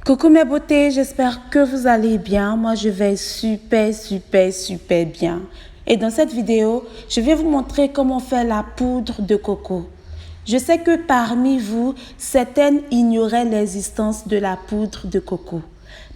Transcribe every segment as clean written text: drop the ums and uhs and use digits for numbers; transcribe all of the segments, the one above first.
Coucou mes beautés, j'espère que vous allez bien. Moi, je vais super bien. Et dans cette vidéo, je vais vous montrer comment faire la poudre de coco. Je sais que parmi vous, certaines ignoraient l'existence de la poudre de coco.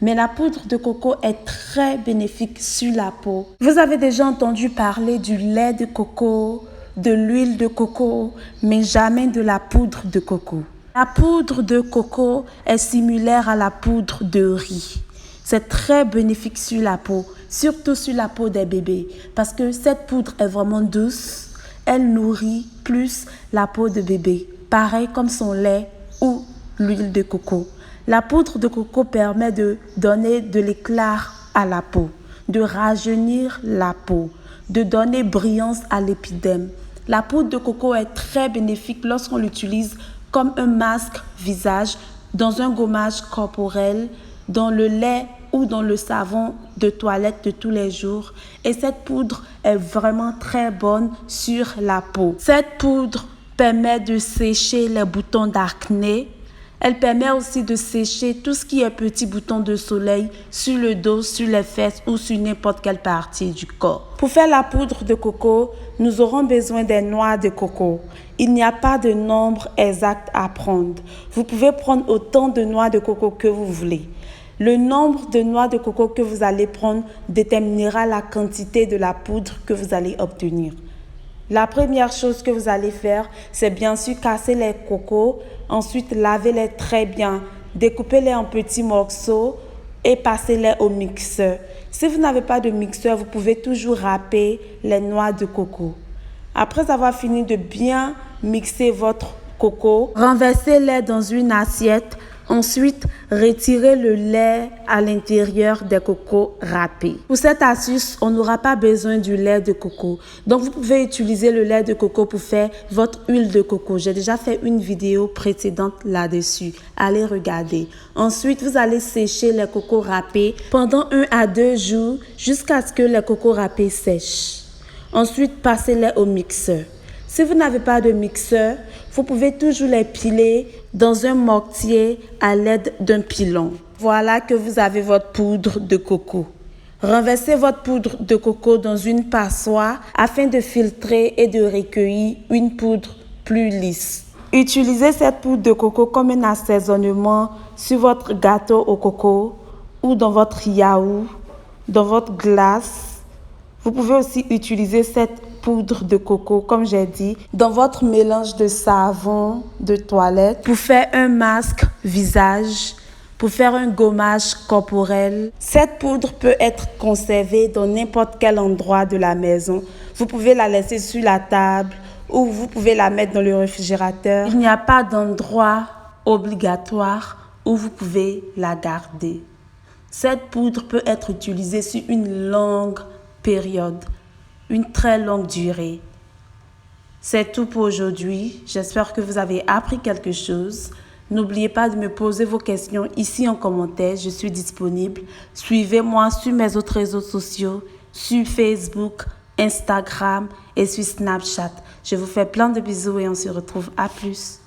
Mais la poudre de coco est très bénéfique sur la peau. Vous avez déjà entendu parler du lait de coco, de l'huile de coco, mais jamais de la poudre de coco. La poudre de coco est similaire à la poudre de riz. C'est très bénéfique sur la peau, surtout sur la peau des bébés, parce que cette poudre est vraiment douce. Elle nourrit plus la peau de bébé, pareil comme son lait ou l'huile de coco. La poudre de coco permet de donner de l'éclat à la peau, de rajeunir la peau, de donner brillance à l'épiderme. La poudre de coco est très bénéfique lorsqu'on l'utilise comme un masque visage, dans un gommage corporel, dans le lait ou dans le savon de toilette de tous les jours. Et cette poudre est vraiment très bonne sur la peau. Cette poudre permet de sécher les boutons d'acné. Elle permet aussi de sécher tout ce qui est petits boutons de soleil sur le dos, sur les fesses ou sur n'importe quelle partie du corps. Pour faire la poudre de coco, nous aurons besoin des noix de coco. Il n'y a pas de nombre exact à prendre. Vous pouvez prendre autant de noix de coco que vous voulez. Le nombre de noix de coco que vous allez prendre déterminera la quantité de la poudre que vous allez obtenir. La première chose que vous allez faire, c'est bien sûr casser les cocos, ensuite lavez-les très bien, découpez-les en petits morceaux et passez-les au mixeur. Si vous n'avez pas de mixeur, vous pouvez toujours râper les noix de coco. Après avoir fini de bien mixer votre coco, renversez-les dans une assiette. Ensuite, retirez le lait à l'intérieur des cocos râpés. Pour cette astuce, on n'aura pas besoin du lait de coco. Donc, vous pouvez utiliser le lait de coco pour faire votre huile de coco. J'ai déjà fait une vidéo précédente là-dessus. Allez regarder. Ensuite, vous allez sécher les cocos râpés pendant 1 à 2 jours jusqu'à ce que les cocos râpés sèchent. Ensuite, passez-les au mixeur. Si vous n'avez pas de mixeur, vous pouvez toujours les piler dans un mortier à l'aide d'un pilon. Voilà que vous avez votre poudre de coco. Renversez votre poudre de coco dans une passoire afin de filtrer et de recueillir une poudre plus lisse. Utilisez cette poudre de coco comme un assaisonnement sur votre gâteau au coco ou dans votre yaourt, dans votre glace. Vous pouvez aussi utiliser cette poudre de coco, comme j'ai dit, dans votre mélange de savon de toilette pour faire un masque visage, pour faire un gommage corporel. Cette poudre peut être conservée dans n'importe quel endroit de la maison. Vous pouvez la laisser sur la table ou vous pouvez la mettre dans le réfrigérateur. Il n'y a pas d'endroit obligatoire où vous pouvez la garder. Cette poudre peut être utilisée sur une longue période, une très longue durée. C'est tout pour aujourd'hui. J'espère que vous avez appris quelque chose. N'oubliez pas de me poser vos questions ici en commentaire. Je suis disponible. Suivez-moi sur mes autres réseaux sociaux, sur Facebook, Instagram et sur Snapchat. Je vous fais plein de bisous et on se retrouve à plus.